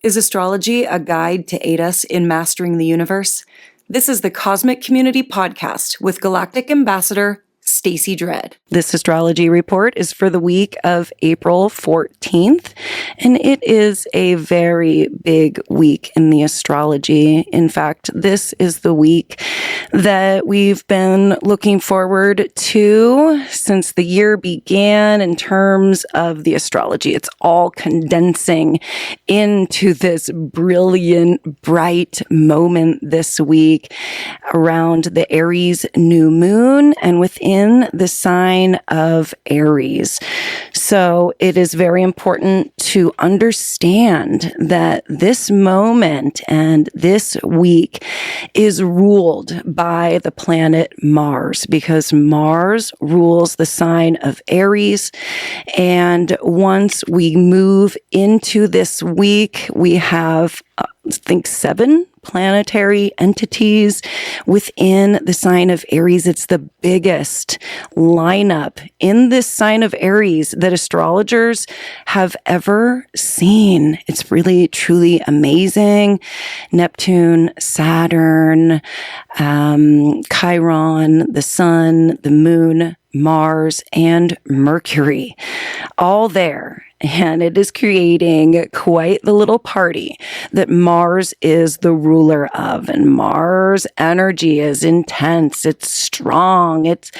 Is astrology a guide to aid us in mastering the universe? This is the Cosmic Community Podcast with Galactic Ambassador Stacey Dredd. This astrology report is for the week of April 14th, and it is a very big week in the astrology. In fact, this is the week that we've been looking forward to since the year began in terms of the astrology. It's all condensing into this brilliant, bright moment this week around the Aries new moon and within the sign of Aries. So it is very important to understand that this moment and this week is ruled by the planet Mars, because Mars rules the sign of Aries. And once we move into this week, we have, I think, 7 planetary entities within the sign of Aries. It's the biggest lineup in this sign of Aries that astrologers have ever seen. It's really, truly amazing. Neptune, Saturn, Chiron, the sun, the moon, Mars, and Mercury, all there. And it is creating quite the little party that Mars is the ruler of. And Mars energy is intense. It's strong. It's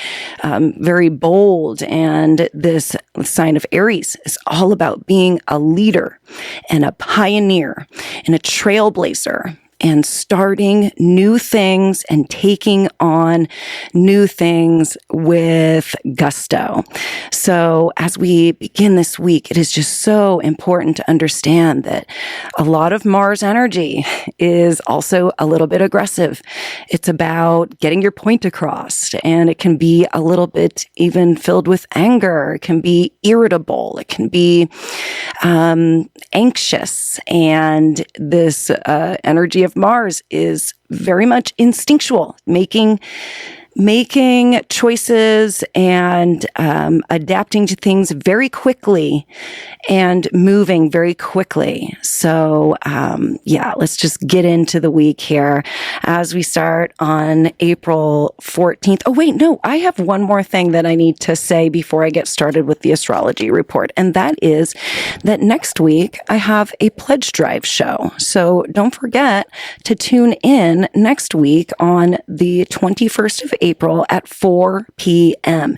very bold. And this sign of Aries is all about being a leader and a pioneer and a trailblazer, and starting new things and taking on new things with gusto. So as we begin this week, it is just so important to understand that a lot of Mars energy is also a little bit aggressive. It's about getting your point across, and it can be a little bit even filled with anger. It can be irritable. It can be anxious. And this energy of Mars is very much instinctual, making choices and adapting to things very quickly and moving very quickly. So, let's just get into the week here as we start on April 14th. Oh, wait, no, I have one more thing that I need to say before I get started with the astrology report. And that is that next week I have a pledge drive show. So don't forget to tune in next week on the 21st of April at 4 p.m.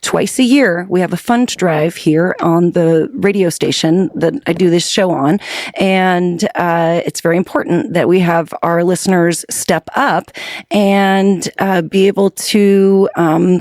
Twice a year, we have a fund drive here on the radio station that I do this show on. And it's very important that we have our listeners step up and be able to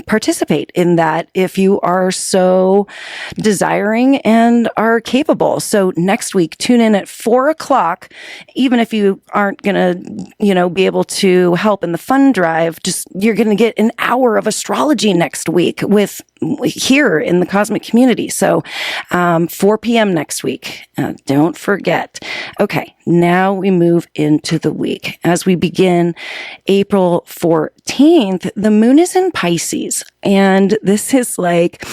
participate in that if you are so desiring and are capable. So next week, tune in at 4 o'clock, even if you aren't going to, be able to help in the fund drive, you're going to get an hour of astrology next week with here in the cosmic community. So 4 p.m. next week. Don't forget. Okay, now we move into the week. As we begin April 14th, the moon is in Pisces. And this is like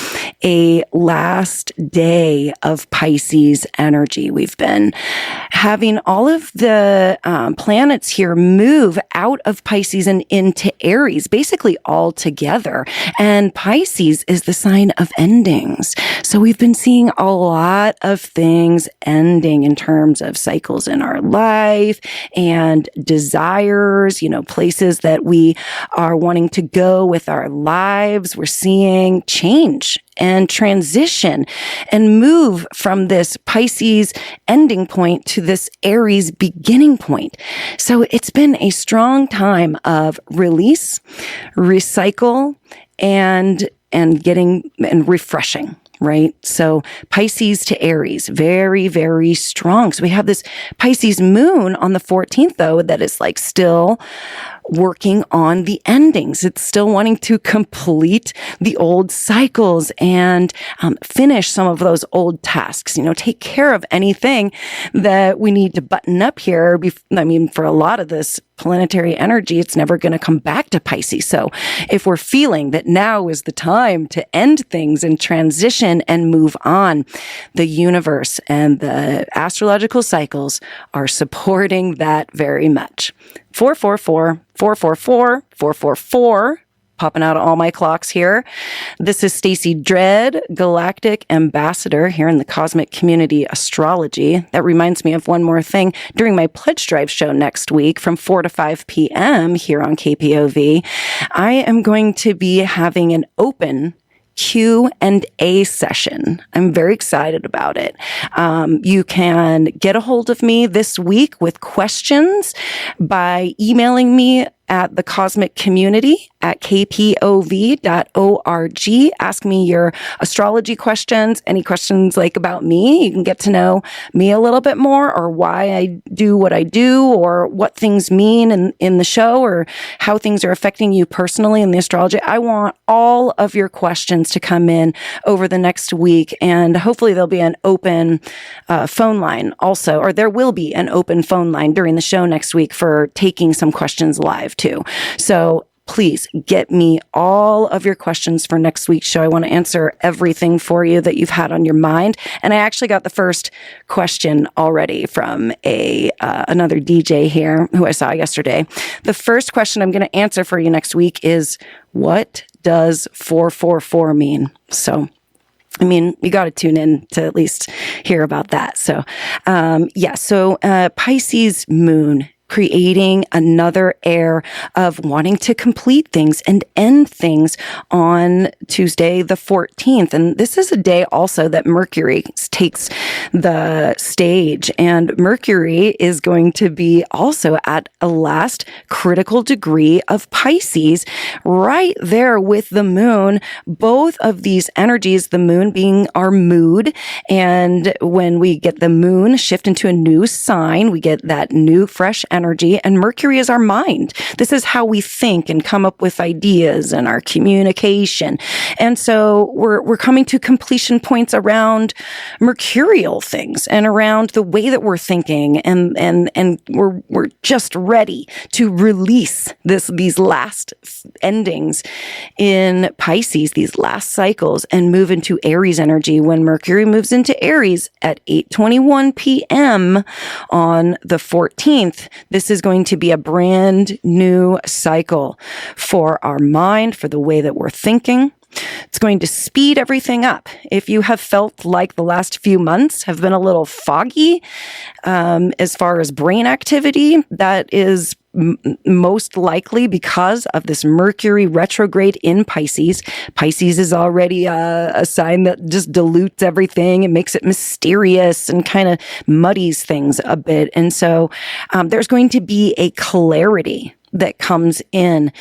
a last day of Pisces energy. We've been having all of the planets here move out of Pisces and into Aries, basically all together. And Pisces is the sign of endings. So we've been seeing a lot of things ending in terms of cycles in our life and desires, places that we are wanting to go with our lives. We're seeing change and transition and move from this Pisces ending point to this Aries beginning point. So it's been a strong time of release, recycle, and getting and refreshing. Right? So Pisces to Aries, very, very strong. So we have this Pisces moon on the 14th, though, that is like still working on the endings. It's still wanting to complete the old cycles and finish some of those old tasks, take care of anything that we need to button up here. For a lot of this planetary energy, it's never going to come back to Pisces. So if we're feeling that now is the time to end things and transition and move on, the universe and the astrological cycles are supporting that very much. 444, 444, 444. Popping out of all my clocks here. This is Stacey Dredd, Galactic Ambassador here in the Cosmic Community Astrology. That reminds me of one more thing. During my Pledge Drive show next week from 4 to 5 p.m. here on KPOV, I am going to be having an open Q&A session. I'm very excited about it. You can get a hold of me this week with questions by emailing me at the Cosmic Community at kpov.org. Ask me your astrology questions, any questions like about me. You can get to know me a little bit more, or why I do what I do, or what things mean in the show, or how things are affecting you personally in the astrology. I want all of your questions to come in over the next week, and hopefully there'll be an open phone line also, or there will be an open phone line during the show next week for taking some questions live too. So please get me all of your questions for next week's show. I want to answer everything for you that you've had on your mind. And I actually got the first question already from another DJ here who I saw yesterday. The first question I'm going to answer for you next week is, what does 444 mean? So you got to tune in to at least hear about that. So, Pisces moon, creating another air of wanting to complete things and end things on Tuesday, the 14th. And this is a day also that Mercury takes the stage. And Mercury is going to be also at a last critical degree of Pisces, right there with the moon. Both of these energies, the moon being our mood. And when we get the moon shift into a new sign, we get that new, fresh energy. And Mercury is our mind. This is how we think and come up with ideas and our communication. And so we're coming to completion points around mercurial things and around the way that we're thinking. And we're just ready to release these last endings in Pisces, these last cycles, and move into Aries energy when Mercury moves into Aries at 8:21 p.m. on the 14th. This is going to be a brand new cycle for our mind, for the way that we're thinking. It's going to speed everything up. If you have felt like the last few months have been a little foggy as far as brain activity, that is most likely because of this Mercury retrograde in Pisces. Pisces is already a sign that just dilutes everything and makes it mysterious and kind of muddies things a bit. And so there's going to be a clarity that comes in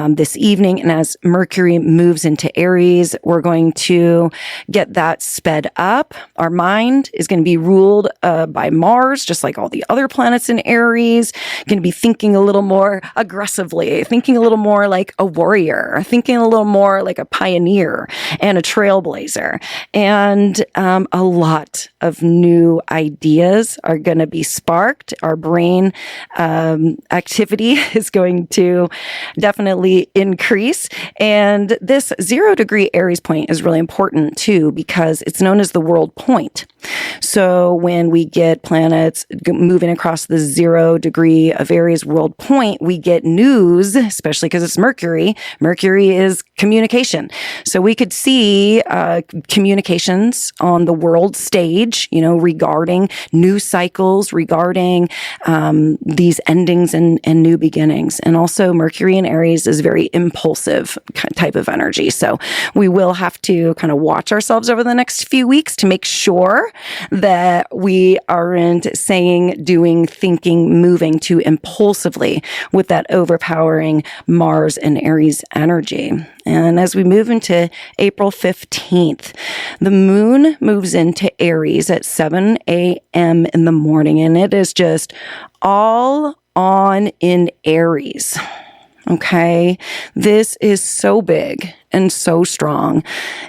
this evening. And as Mercury moves into Aries, we're going to get that sped up. Our mind is going to be ruled by Mars, just like all the other planets in Aries. Going to be thinking a little more aggressively, thinking a little more like a warrior, thinking a little more like a pioneer and a trailblazer. And a lot of new ideas are going to be sparked. Our brain activity is going to definitely increase. And this 0-degree Aries point is really important too, because it's known as the world point. So when we get planets moving across the 0 degree of Aries world point, we get news, especially because it's Mercury. Mercury is communication. So we could see communications on the world stage, regarding new cycles, regarding these endings and new beginnings. And also Mercury in Aries is very impulsive type of energy. So we will have to kind of watch ourselves over the next few weeks to make sure that we aren't saying, doing, thinking, moving too impulsively with that overpowering Mars and Aries energy. And as we move into April 15th, the moon moves into Aries at 7 a.m. in the morning, and it is just all on in Aries. Okay. This is so big and so strong.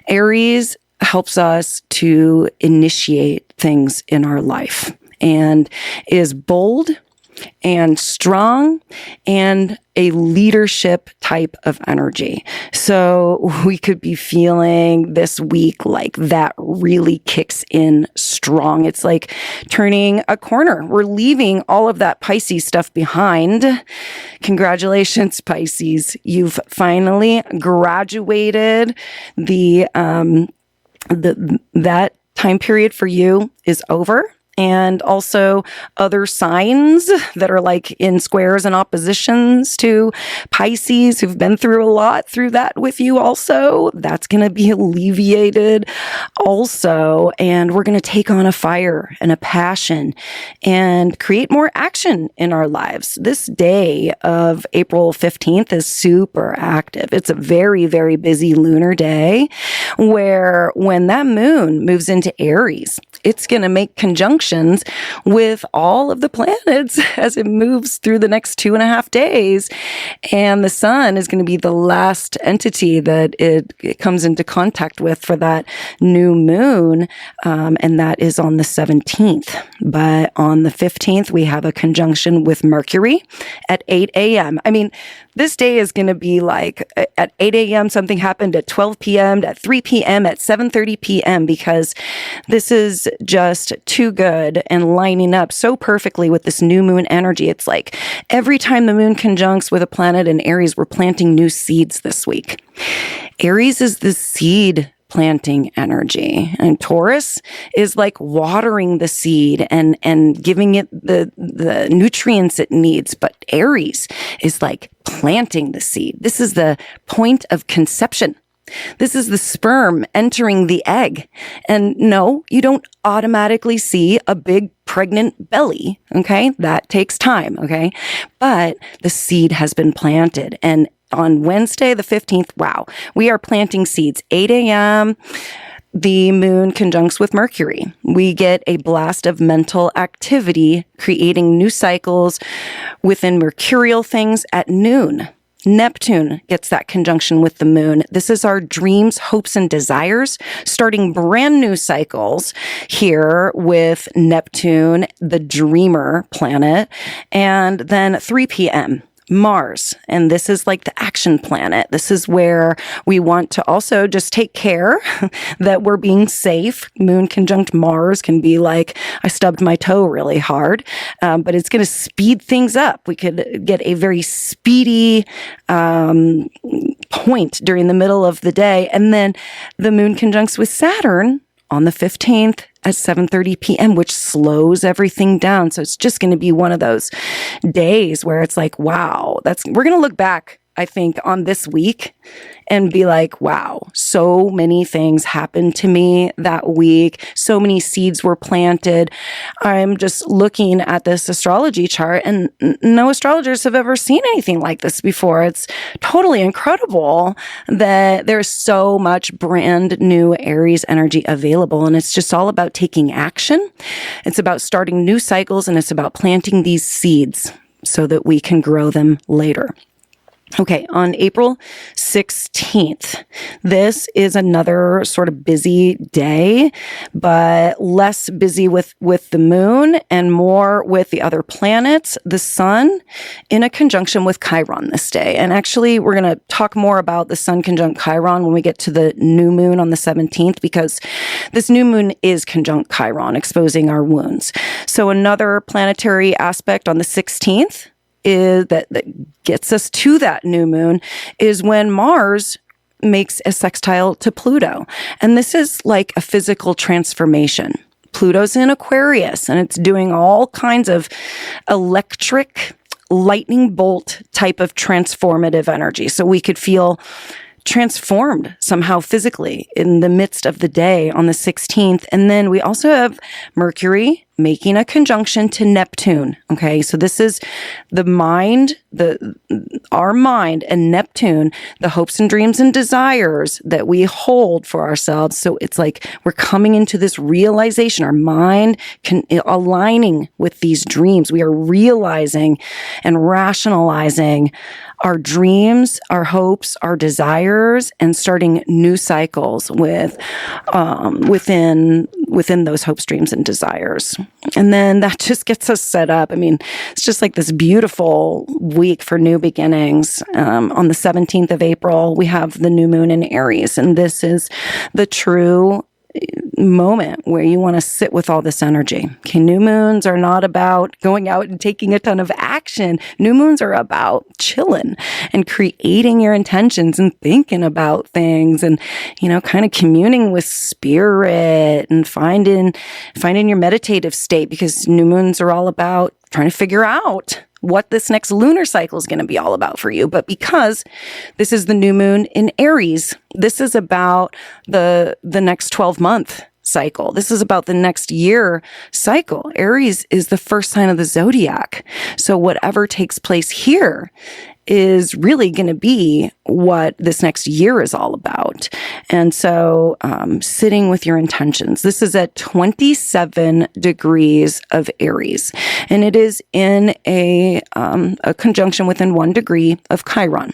Aries helps us to initiate things in our life and is bold and strong and a leadership type of energy. So we could be feeling this week like that really kicks in strong. It's like turning a corner. We're leaving all of that Pisces stuff behind. Congratulations, Pisces. You've finally graduated. That time period for you is over. And also other signs that are like in squares and oppositions to Pisces who've been through a lot through that with you also. That's going to be alleviated also. And we're going to take on a fire and a passion and create more action in our lives. This day of April 15th is super active. It's a very, very busy lunar day where when that moon moves into Aries, it's going to make conjunctions with all of the planets as it moves through the next 2.5 days. And the sun is going to be the last entity that it comes into contact with for that new moon. And that is on the 17th. But on the 15th, we have a conjunction with Mercury at 8 a.m. I mean, this day is going to be like at 8 a.m. something happened at 12 p.m., at 3 p.m., at 7:30 p.m. because this is just too good and lining up so perfectly with this new moon energy. It's like every time the moon conjuncts with a planet in Aries, we're planting new seeds this week. Aries is the seed planting energy, and Taurus is like watering the seed and giving it the nutrients it needs. But Aries is like planting the seed. This is the point of conception. This is the sperm entering the egg. And no, you don't automatically see a big pregnant belly. Okay. That takes time. Okay. But the seed has been planted. And on Wednesday, the 15th, wow, we are planting seeds. 8 a.m., the moon conjuncts with Mercury. We get a blast of mental activity, creating new cycles within mercurial things at noon. Neptune gets that conjunction with the moon. This is our dreams, hopes, and desires, starting brand new cycles here with Neptune, the dreamer planet. And then 3 p.m., Mars. And this is like the action planet. This is where we want to also just take care that we're being safe. Moon conjunct Mars can be like, I stubbed my toe really hard, but it's going to speed things up. We could get a very speedy point during the middle of the day. And then the moon conjuncts with Saturn on the 15th at 7:30 p.m., which slows everything down. So it's just going to be one of those days where it's like, wow, we're going to look back, I think, on this week and be like, wow, so many things happened to me that week. So many seeds were planted. I'm just looking at this astrology chart and no astrologers have ever seen anything like this before. It's totally incredible that there's so much brand new Aries energy available. And it's just all about taking action. It's about starting new cycles and it's about planting these seeds so that we can grow them later. Okay, on April 16th, this is another sort of busy day, but less busy with the moon and more with the other planets, the sun in a conjunction with Chiron this day. And actually, we're going to talk more about the sun conjunct Chiron when we get to the new moon on the 17th, because this new moon is conjunct Chiron, exposing our wounds. So another planetary aspect on the 16th is that gets us to that new moon is when Mars makes a sextile to Pluto. And this is like a physical transformation. Pluto's in Aquarius and it's doing all kinds of electric lightning bolt type of transformative energy. So we could feel transformed somehow physically in the midst of the day on the 16th. And then we also have Mercury making a conjunction to Neptune. Okay. So this is the mind, our mind and Neptune, the hopes and dreams and desires that we hold for ourselves. So it's like we're coming into this realization, our mind aligning with these dreams. We are realizing and rationalizing our dreams, our hopes, our desires, and starting new cycles within those hopes, dreams, and desires. And then that just gets us set up. I mean, it's just like this beautiful week for new beginnings. On the 17th of April, we have the new moon in Aries, and this is the true moment where you want to sit with all this energy. Okay, new moons are not about going out and taking a ton of action. New moons are about chilling and creating your intentions and thinking about things and, kind of communing with spirit and finding your meditative state, because new moons are all about trying to figure out what this next lunar cycle is going to be all about for you. But because this is the new moon in Aries, this is about the next 12-month cycle. This is about the next year cycle. Aries is the first sign of the zodiac. So whatever takes place here is really going to be what this next year is all about. And so sitting with your intentions. This is at 27 degrees of Aries, and it is in a conjunction within 1 degree of Chiron.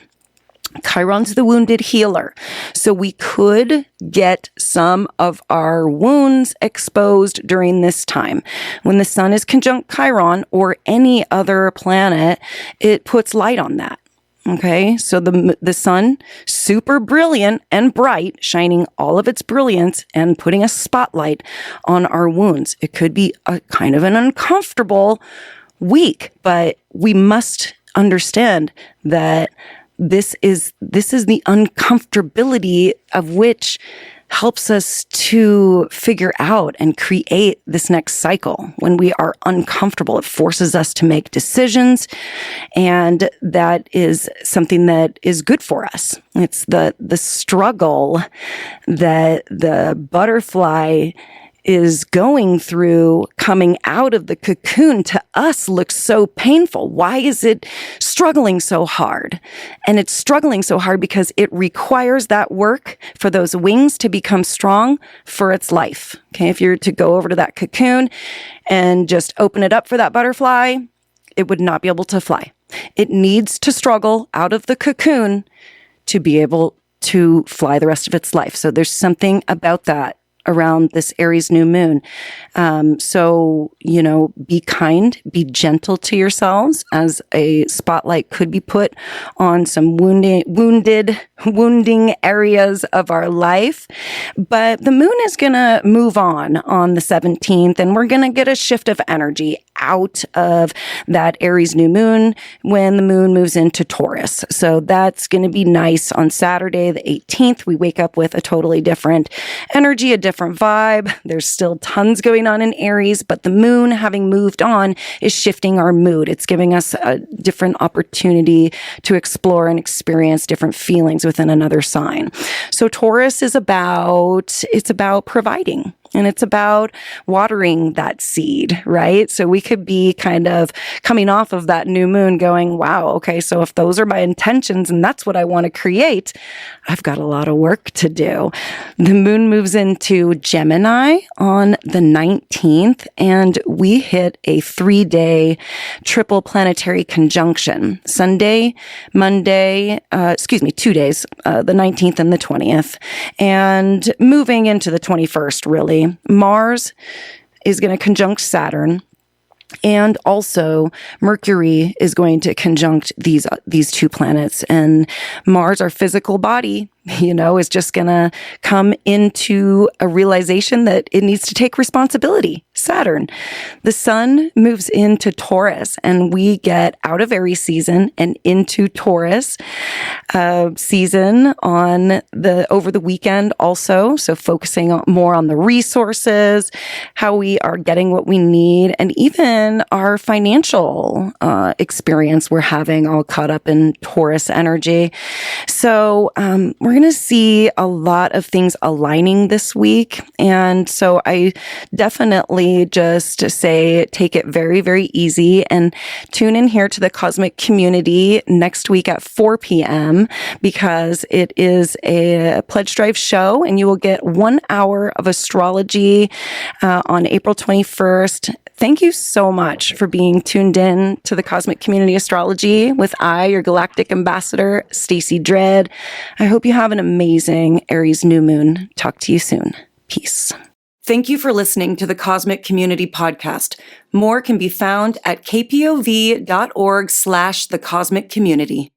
Chiron's the wounded healer. So we could get some of our wounds exposed during this time. When the sun is conjunct Chiron or any other planet, it puts light on that. Okay, so the sun, super brilliant and bright, shining all of its brilliance and putting a spotlight on our wounds. It could be a kind of an uncomfortable week, but we must understand that this is the uncomfortability of which helps us to figure out and create this next cycle. When we are uncomfortable, it forces us to make decisions, and that is something that is good for us. It's the struggle that the butterfly is going through coming out of the cocoon to us looks so painful. Why is it struggling so hard? And it's struggling so hard because it requires that work for those wings to become strong for its life. Okay, if you're to go over to that cocoon and just open it up for that butterfly, it would not be able to fly. It needs to struggle out of the cocoon to be able to fly the rest of its life. So there's something about that around this Aries new moon. So, be kind, be gentle to yourselves, as a spotlight could be put on some wounding areas of our life. But the moon is going to move on the 17th, and we're going to get a shift of energy out of that Aries new moon when the moon moves into Taurus. So that's going to be nice. On Saturday, the 18th, we wake up with a totally different energy, a different vibe. There's still tons going on in Aries, but the moon, having moved on, is shifting our mood. It's giving us a different opportunity to explore and experience different feelings within another sign. So Taurus is about providing. And it's about watering that seed, right? So we could be kind of coming off of that new moon going, wow, okay, so if those are my intentions and that's what I want to create, I've got a lot of work to do. The moon moves into Gemini on the 19th, and we hit a 3-day triple planetary conjunction. Sunday, Monday, 2 days, the 19th and the 20th, and moving into the 21st, really. Mars is going to conjunct Saturn, and also Mercury is going to conjunct these two planets. And Mars, our physical body, is just going to come into a realization that it needs to take responsibility. Saturn, the sun moves into Taurus, and we get out of Aries season and into Taurus season over the weekend also. So focusing more on the resources, how we are getting what we need, and even our financial experience we're having all caught up in Taurus energy. So we're going to see a lot of things aligning this week. And so I definitely me just say, take it very, very easy and tune in here to the Cosmic Community next week at 4 p.m. because it is a pledge drive show and you will get 1 hour of astrology on April 21st. Thank you so much for being tuned in to the Cosmic Community Astrology with your galactic ambassador, Stacey Dredd. I hope you have an amazing Aries new moon. Talk to you soon. Peace. Thank you for listening to the Cosmic Community Podcast. More can be found at kpov.org/thecosmiccommunity.